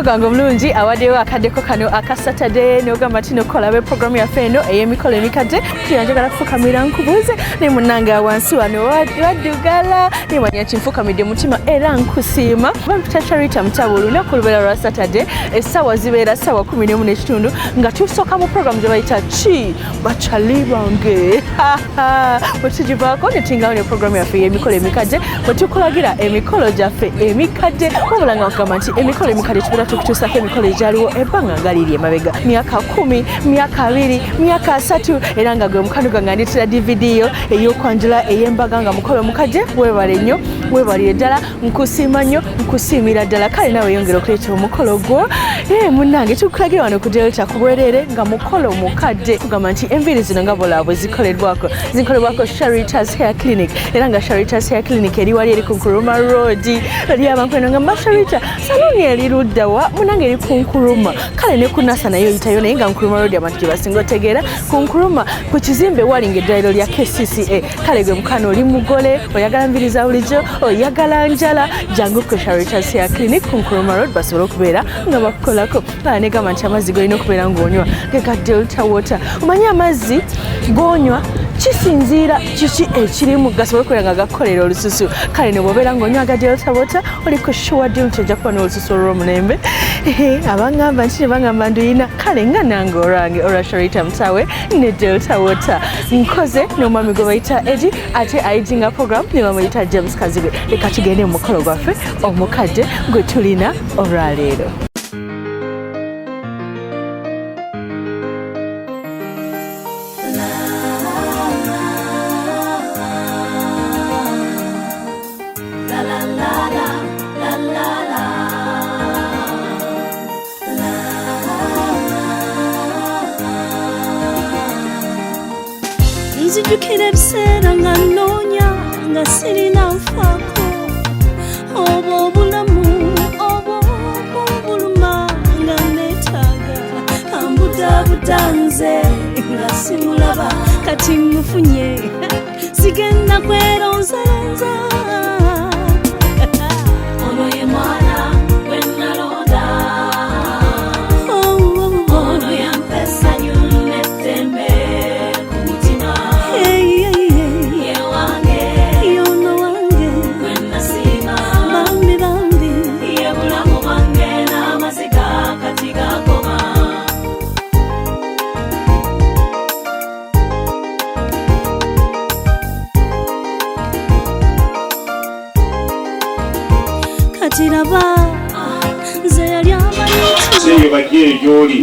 gange omulungi awaddeyo akaddeko kano aka Saturday n'ogamba nti nokolabe programu yaffe eno ey'emikolo emikadde kiyanjagala kufukamira nkubuuze ne munnange wansi wano waddugala nemanya kinfukamidde mutima era nkusiima bampita Charity Mutabo olunaku lubeera lwa Saturday essaawa zibeera ssaawa 11:30 nga tusooka mu programu gye bayita ki bakyali bange bwe tugivaako ne tingawo ne programu yaffe ey'emikolo emikadde bwe tukulagira emikolo gyaffe emikadde wabula nga nkugamba nti emikolo emikadde tubeera tukutuusako emikolo egyaliwo ebbanga nga liri emabega myaka 10 myaka 2 myaka 3 era nga gwe mukanuga nga ndetera DVD yo ey'okwanjula ey'embaga nga mukolo omukadde weebale nnyo weebalire ddala nkusiima nnyo nkusiimira ddala kale nawe yongera okuleeta omukolo gwo munnange tukulagira wano ku Delta ku bwereere nga mukolo omukadde tugamba nti enviiri zino nga bolaabwe zikolebwako Charitas Hair Clinic era nga Charitas Hair Clinic eri wali eri ku Nkuruma Road eri abantu eno nga Masharita saluni eri luddawa munnange eri ku Nkuruma kale ne ku NASA nayo yitayo naye nga Nkuruma Road abantu gye basinga otegeera ku Nkuruma ku kizimbe wali ng'eddwaliro lya KCCA kale gwe mukano oli mugole oyagala enviiri za bulijjo oyagala njala jangu ku Charitas Hair Clinic ku Nkuruma Road basobole okubeera nga bakukolako negamba nti amazzi golina okubeera ng'onywa geka Delta Water omanyi amazzi g'onywa kisinziira kiki ekirimu gasobole okubeera nga gakukolera olususu kale ne bw'obeera ng'onywa aga Delta Water oliko sure deal nti ojja kuba n'olususu olw'omulembe abangamba nti ne bangamba nduyina kale nga nange olwange olwa Charity Mutawe ne Delta Water nkoze n'omwami gwe bayita Eddie ate ayijinga program ne bamuyita James Kazigwe leka tugende mu mukolo gwaffe omukadde gwe tulina olwaleero. Nzijukira ebiseera nga nnoonya nga sirina nfaako obwo obulamu obwo buluma nga neetaaga ambudaabuda nze nga simulaba kati mufunye sigenda kweronzalonza ono ye mwana gwe nalonda ono yampesa nyunetembe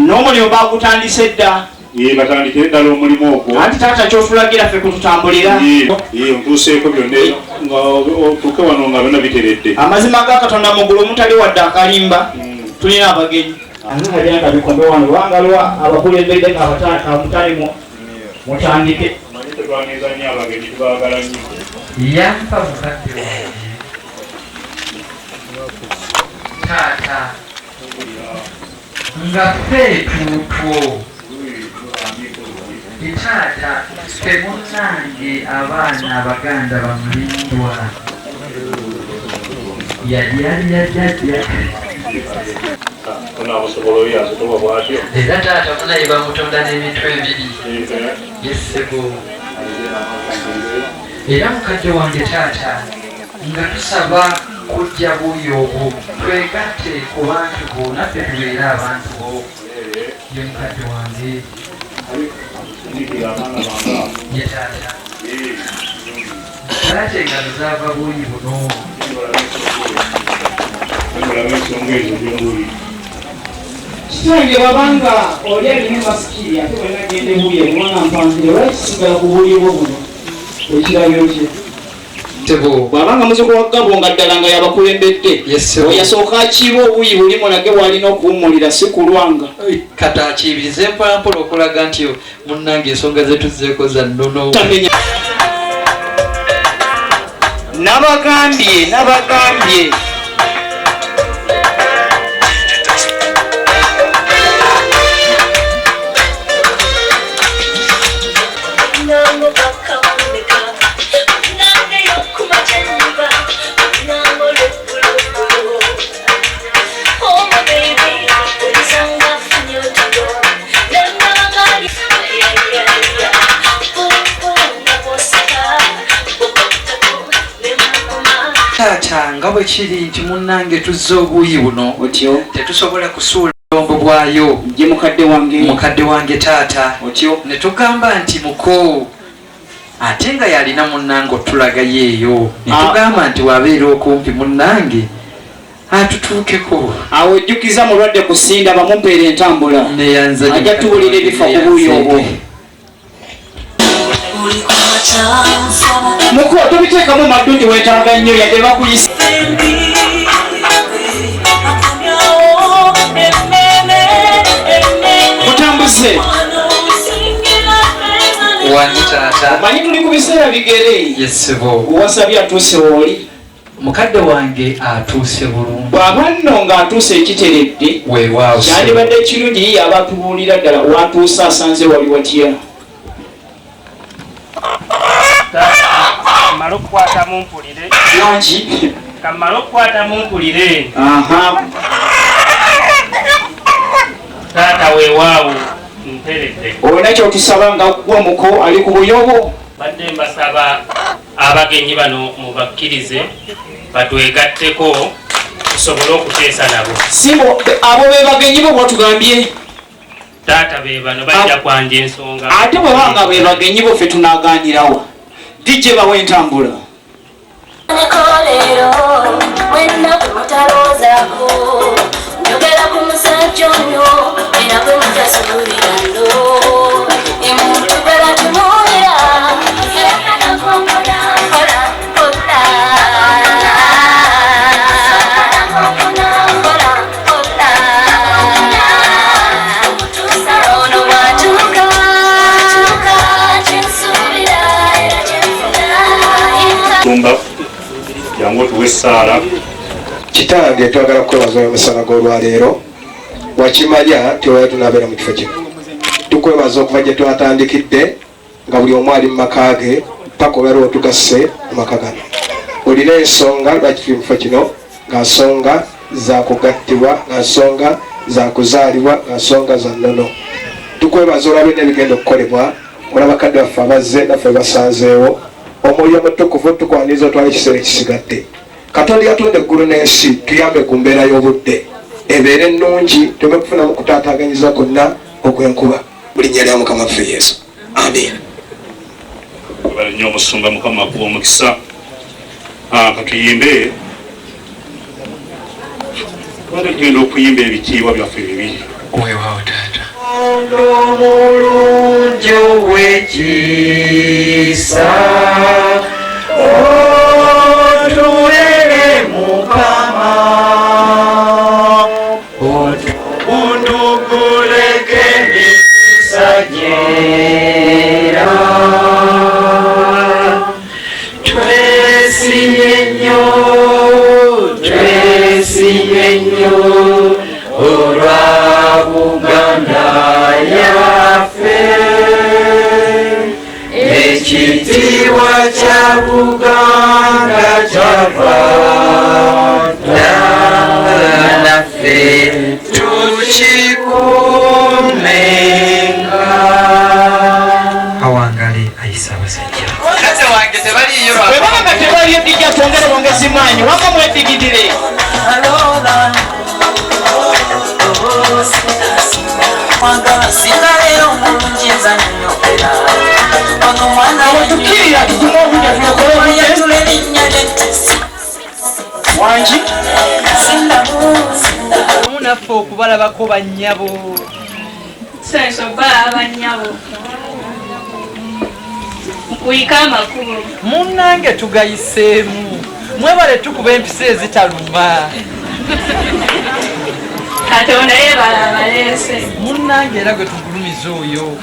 n'omulimu baagutandise dda batandikire ddala omulimu ogwo anti taata kyotulagira ffe kututambulira ntuuseeko byonna nga otuuke wano nga byonna biteredde amazima ga Katonda muggulu omutali wadde akalimba tulina abagenyi nga bikombe wano lwangalwa abakulembedde mutali mutandike manyi tetwaniriza nnyo abagenyi tubaagala nnyo yampa mukadde taata nga feetuutwo taata temunnange abaana abaganda bamulindwa yali yajjajja era taata munaye bamutonda n'emitwe ebiri yessebo era mukadde wange taata nga tusaba kujja buuyo obwo twegatte ku bantu bo naffe tubeere abantu bo ye mukadde wange ye taata taata engalo zaava buuyi buno kitange babanga oli alina basikiri ate bwena gende buuye omwana mpanzire lwakisigala ku buuyi bwo buno ekirabiro kye tebo bwabanga muzigo wa gabo nga ddala nga yabakulembedde oyasooka akiiba obuuyi bulimu nage bwalina okuwummulira si kulwanga kata akiibirize mpolampola okulaga nti munnange ensonga zetuzeeko za nnono nabagambye oh my baby. nga bwe kiri nti munnange tuzza obuuyi buno otyo tetusobola kusuula obulombo bwayo ye mukadde wange taata otyo ne tugamba nti muko ate nga yalina munnange otulagayo eyo ne tugamba nti wabeera okumpi munnange atutuukeko awo ejjukiza mulwadde kusinda bamumpeera entambula ajja tuwulira ebifa ku buuyi obwo muko tobiteekamu maddu nti weetaaga nnyo yadde bakuyisa mutambuze wange taata omanyi tuli ku biseera bigere yesebo owasabye atuuse wooli mukadde wange atuuse bulungi bw'aba nno ng'atuuse ekiteredde weewaawo kyandibadde ekirungi yiye abatubuulira ddala watuuse asanze wali watya kamala okukwata mumpulire yangi kamala okukwata mumpulire taata weewaawo nteredde olina kyotusaba nga gwe muko ali ku buyobo badde mbasaba abagenyi bano mubakkirize batwegatteko tusobole okuteesa nabo simbo abo be bagenyi bo bwatugambye taata be bano bajja kwanja ensonga ate bwe banga be bagenyi bo ffe tunaaganirawa dijje bawe entambula Nikolero, wenna kumutalozaako njogera ku musajja ono era gwe mutasuubirano emutugala tunuulira era nakokola kola kola ono bwatuuka kyensuubira era kyenfuna tumba yangu tuwe essaala kitange twagala kukwebaza omusana gw'olwaleero wakimanya tiwaya tunabeera mu kifo kino tukwebaza okuva gye twatandikidde nga buli omu ali mu maka ge paka olwaliwo tugasse mu maka gano olina ensonga lwaki tuli mu kifo kino nga nsonga zakugattibwa nga nsonga zakuzaalibwa nga nsonga za nnono tukwebaza olabe n'ebigenda okukolebwa olaba bakadde baffe abazze naffe basanzeewo omwoyo omutukuvu tukwaniriza otwala ekiseera ekisigadde katonda yatonda eggulu n'ensi tuyambe ku mbeera y'obudde ebeere ennungi tube kufunamu kutaataganyiza kwonna ogw'enkuba buli nnya lya mukama waffe yesu amen bali nnyo omusumba mukama akuba omukisa katuyimbe tugenda okuyimba ebitiibwa byaffe bibiri weewaawo taata omulungi ow'ekisa otuwere mukama otuguleke emikisa gyera twesimye nnyo olwa Buganda yaffe ekitiibwa kya Buganda kyava naffe tukikuumenga awangale ayisa abasajja kate wange tebaliyo bwebanga tebali edijja twongere bongezi maanyi wanga mwedigidire tukirira tutuma obudde wangi munaffe okubalabako bannyabo obalaba bannyabo nkuyika amakubo munnange tugayiseemu mwebale tukuba empisa ezitaluma katonda yebala abaleese munnange era gwe tugulumiza oyo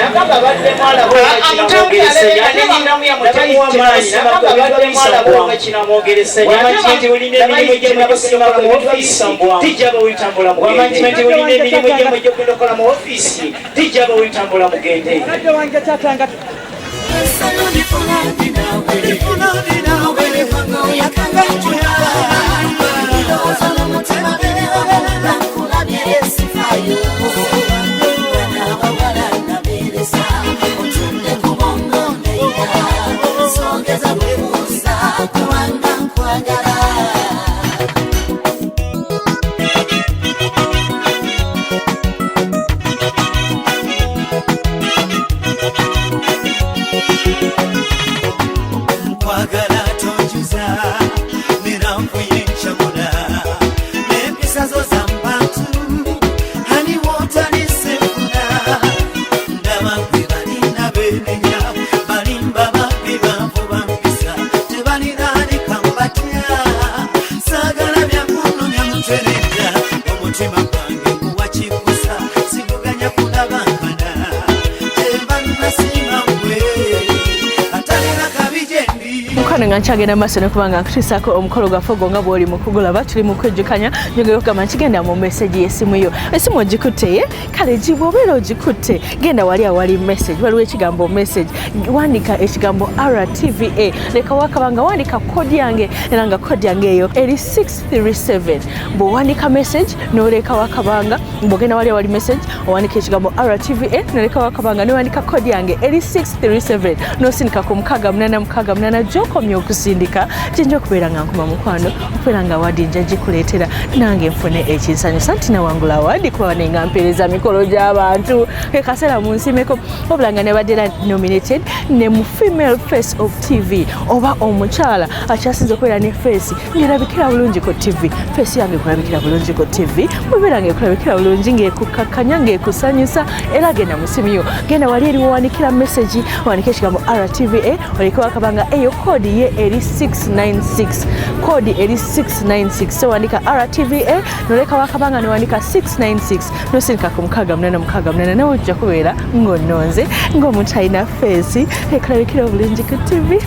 nakamba badde mwala bwakina mwogerese yaninamu ya mutamuwa maanyi nakamba badde mwala bwakina mwogerese wamanti ulina emirimu gye mubisima mu office tijja bawitambula mugende wamanti ulina emirimu gye mujja kunokola mu office tijja bawitambula mugende wange tatanga nga nkyagenda maaso nekubanga nkutuusaako omukolo gwaffe ogwo nga bw'oli mu kugulaba tuli mu kwejjukanya njogera okugamba nkigenda mu meseji y'essimu yo essimu ogikutte kale gibwa obeera ogikutte genda wali awali message waliwo ekigambo message wandika ekigambo RTV leka wakabanga wandika kodi yange era nga kodi yange eyo eri 637 bw'owandika message n'oleka wakabanga bw'ogenda wali awali message owandika ekigambo RTV n'oleka wakabanga n'owandika kodi yange eri 637 n'osindika ku 688 gy'okomya okusindika jinja okubeera nga nkuma mukwano okubeera nga awadi nja gikuleetera nange nfune ekinsanyusa nti nawangula awadi kuba nenga mpeereza mikolo gy'abantu ekaseera mu nsimeko wabula nga nebadde nominated ne mu female face of TV oba omukyala akyasinza okubeera ne face ng'erabikira bulungi ku TV face yange ekulabikira bulungi ku TV mubeera ng'ekulabikira bulungi ng'ekukakkanya ng'ekusanyusa era genda mu simu yo genda wali eri wawandikira message wandika ekigambo RTVA oleke wakabanga eyo kodi ye eri 696 kodi eri 696 so wandika RTVA noleka wakabanga newandika 696 nosindika ku 688 nawe ojja kubeera ng'onnonze ng'omuntu alina face ekulabikira bulungi ku TV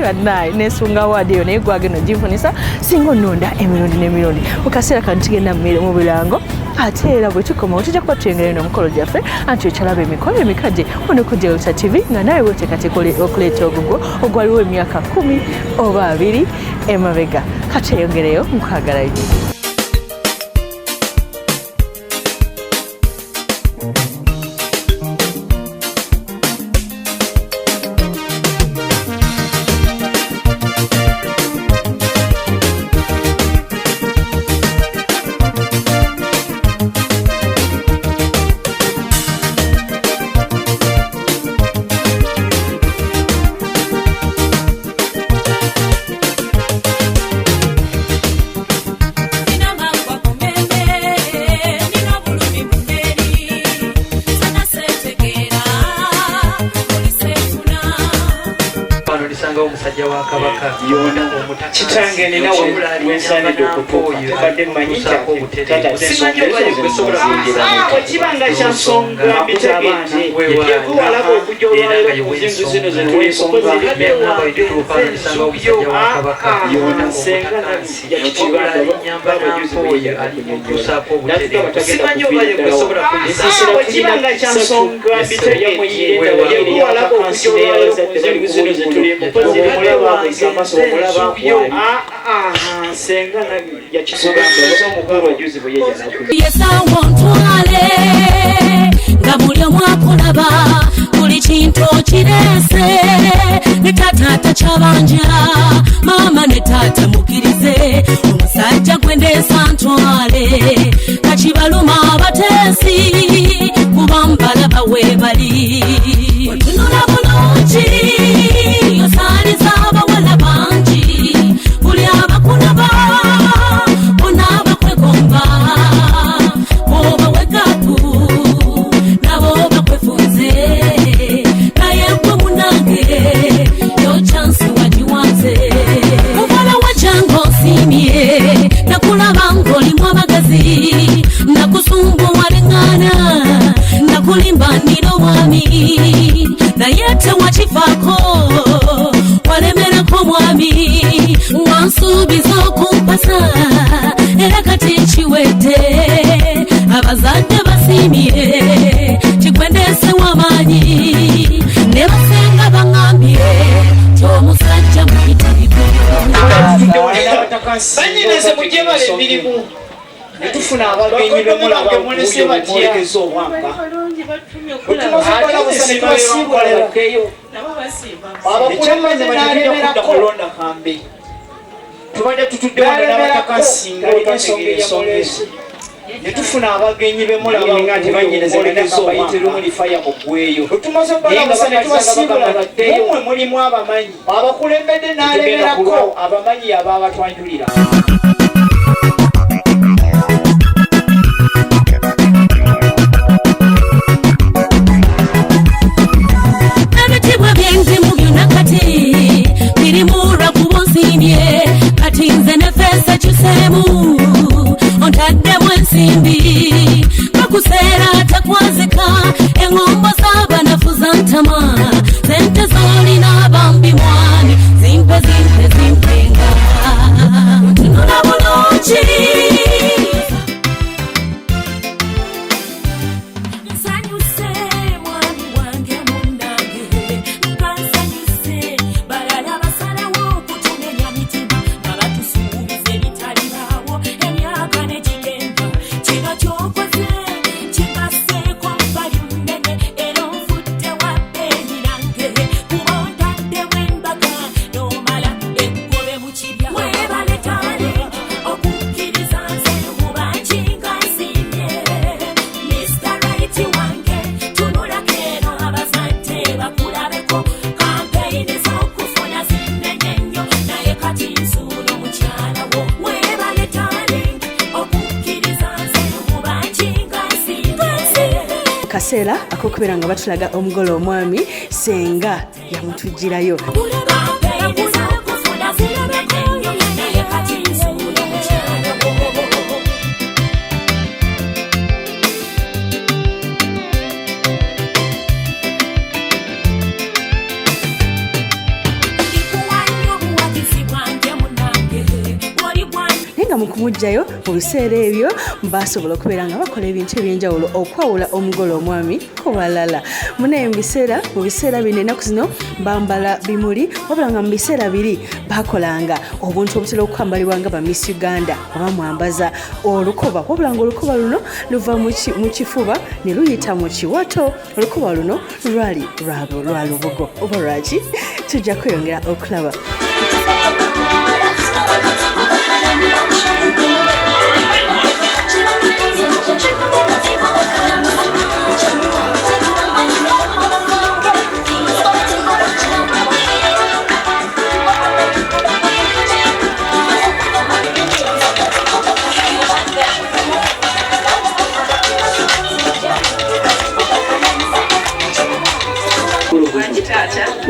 banaye nesunga wadi eyo naye gwagenda ogifunisa singa onnonda emirundi n'emirundi mu kaseera kano tugenda mu birango ate era bwe tukomawo tujja kuba tuyongera n'omukolo gyaffe anti okyalaba emikolo emikadde ono ku Delta TV nga nawe weteekateeka okuleeta ogugwo ogwaliwo emyaka 10 oba 2 emabega kateyongereyo mukwagalayo. kitange nina wensanidde okutuuka tubadde mmanyi kyakibanga kyansonga mbitegedde yekuwalako okujja olwaliro ku nzingu zino zetulesonga yakibanga kyansonga mbitegedde yekuwalako okujja olwaliro ku nzingu zino zetulesonga yesawontwale nga buli omu akulaba buli kintu okirese ne taata kyabanja maama ne taata mukkirize omusajja gwendeesa ntwale kakibaluma abateesi kuba mbalaba weebali otunula bulungi osaaliza abawala bangi buli abakulaba bona bakwegomba oba wegaku nabo bakwefunze naye gwe munange yo chansi wagiwanze mukola wajange osimye nakulaba ng'olimu amagazi era kati kiwedde abazadde basiimye kikwendese w'amaanyi ne basenga baŋŋambye ky'omusajja muyitirivu banyineze mujje bala emirimu ne tufuna abagenyi bemulaba mulese batyolekeza obwanga atumasibalabusanebasiibulaeyo abakulembeze nalemerako kulonda kambe tubadde tutudde wano n'abataka nsinga olikategeera ensonga ezo ne tufuna abagenyi bemulaba nga tebanyineze bayiterumuli faya muggweyo otumaze okubalabusa ne tubasiibula baddeyo mumwe mulimu abamanyi abakulembedde nalemerako abamanyi abaabatwanjulira ebitibwa byenzimu byonna kati birimulwa kuba onsiimye kati nze ne feesa kiseemu ontaddemu ensimbi bakuseera takwazika eŋŋombo z'abanafu za ntama sente z'olina bambi mwani zimpe zimpenga ntunula bulungi nsanyuse mwami wange munange nkansanyuse balala basalawo okutumenya mitima nga batusuubiza ebitalibawo emyaka ne gigenda kino kyokoze kibaseeko mbali munene era onfudde wabbeeni nange kuba ontaddemu embaga n'omala eggobe mu kibya weebale tale okukkiriza nze mubanki nga nsiimye Mr. Right wange tunulako eno abazadde bakulabeko kampeyini z'okufuna zinnenye nnyo naye kati nsuula omukyala wo weebale tale okukkiriza nze mubanki nga nsiimye kaseera ak'okubeera nga batulaga omugole omwami senga yamutujjirayo kampeyini z'okufuna zinnenye nnyo naye kati nsuula omukyala wo ndikuwanyo obuwagizi bwange munange oli bwange naye nga mu kumugjayo mu biseera ebyo basobola okubeera nga bakola ebintu ebyenjawulo okwawula omugole omwami ku balala munaye mu biseera bino ennaku zino bambala bimuli wabula nga mu biseera biri bakolanga obuntu obutera okukambalibwa nga ba Miss Uganda oba mwambaza olukoba wabula nga olukoba luno luva mu kifuba ne luyita mu kiwato olukoba luno lwali lwa lubugo oba lwaki tujja kweyongera okulaba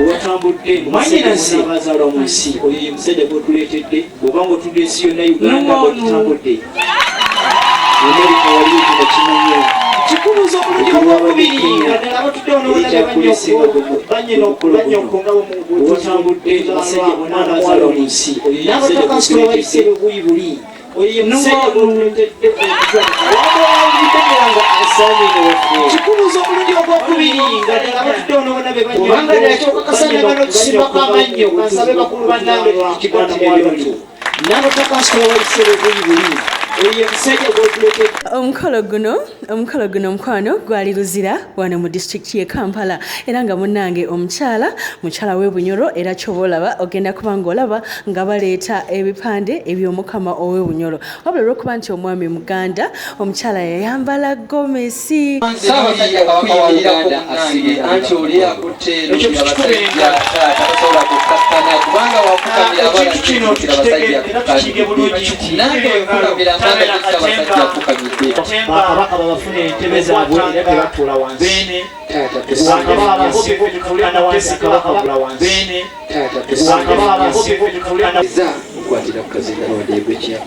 watambudde manyinase abazaalwa mu nsi oyo ye musajja gwotuleetedde bw'oba nga otudde ensi yonna Uganda bwetutambudde Amerika waliyo kino kimanyo kikuluza omulundi ogwokubiri naddala abatudde banyokko nga watambudde basajja bonna abazaalwa mu nsi oyo ye musajja gwotuleetedde buyi buli oyo ye musajja gwotuleetedde wabawangiddegeranga asaamine waffe kikuluza omulundi ogwokubiri nga ddala abatudde onoona be kubanga nakyokakasanya bano kisimbako amannyo kansabe bakulu bannange kikwatibiratu n'abatakasula waisere buyi buli oyo ye musajja gwotuleetedde omukolo guno mukwano gwali luzira wano mu disitulikiti y'e Kampala era nga munnange mukyala w'e Bunyoro era ky'oba olaba ogenda kuba ng'olaba nga baleeta ebipande eby'omukama ow'e Bunyoro wabula olw'okuba nti omwami Muganda omukyala yayambala gomesi Ssaabasajja Kabaka wa Uganda asibye anti oli akutte eno abasajja tabasobola kukkakkana kubanga wafukamira abalakira abasajja kukkakkana nange wefukamira amanga gisa abasajja afukamidde bakabaka babafuna entebe zaabwe era tebatuula wansi nkwatira ku kazinda nawadde ekya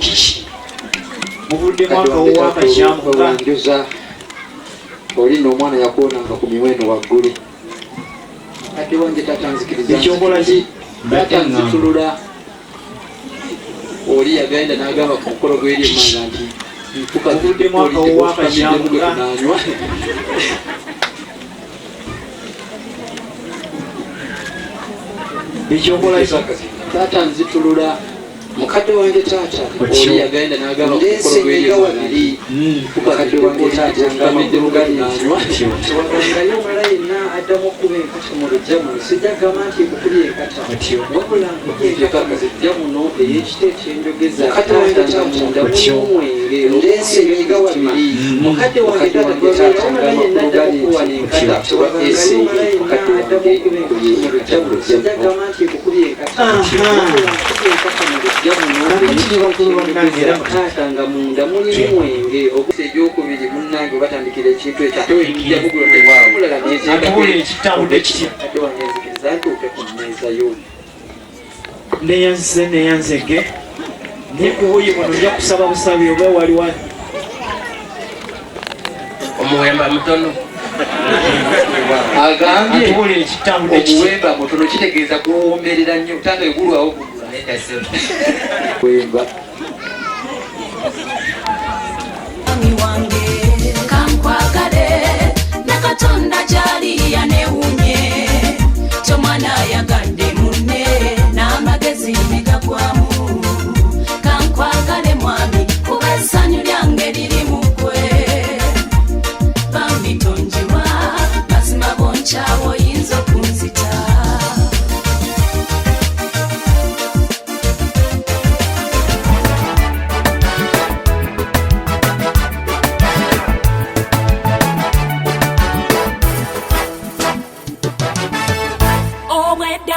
muvuddemu akawowakakyamukka oli n'omwana yakuonanga ku miweno waggulu ate wange tatanzikiriza ekyokola ki tatanzitulula oli yagenda n'agamba ku mukolo gw'eryemmanga nti nanywa ekyokola taata nzitulula mukadde wange taata oli yagenda n'agamba ku mukolo gw'eryemmanga mukadde wange taata ngamidde bugali nanywa tewagangayo omala yenna addamu okuba enkata mu lujja muno sijja gamba nti ekukuli enkata wabula ejja muno ey'ekita ekyenjogeza taata mundamumwenge ndensenyiga wabiri mukadde wange taata omala yenna addamu okuba nenkata tewagangayo omala yenna addamu okuba enkata mu lujja muno sijja gamba nti ekukuli enkata enkata mu lujja muno taata nga munda mulimu mwenge okusa ebyokubiri munnange batandikira ekintu ekyatowejjamugulodewabulala nezewange nti ote ku mmeezayo neyanzize neyanzege naye kubuyi buno nja kusaba busabi oba waliwa omuwemba mutono agambye omuwemba mutono kitegeeza kuwomberera nnyo tanga egulwawo wemba kankwagale nakatonda gyali yanewunye tomwana yagadde munne n'amagezi negagwamu kankwagale mwami kuba essanyu lyange liri mugwe bamitonjiwa mazima bonkyawo yinza okunzita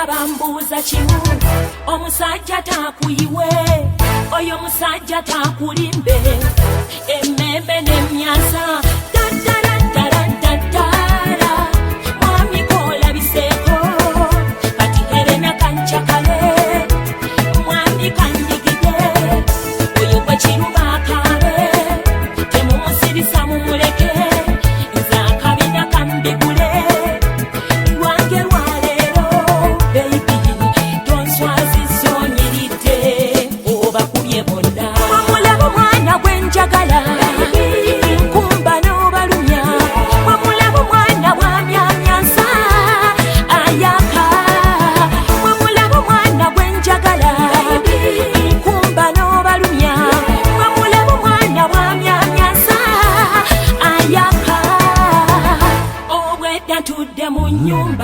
bambuuza kimu omusajja takuyiwe oyo musajja takulimbe emmembe n'emyasa tattarattarattara mwami koolabiseeko kati herena kancakale mwami kandigide oyo gwe kiruma akabe temumusirisa mumuleke nze akabina kambigule nkumba n'obalumya wamulaba omwana bwamyamyansa ayaka wamulaba omwana gwenjagala nkumba n'obalumya wamulaba omwana bwamyamyansa ayaka obwedda tudde mu nnyumba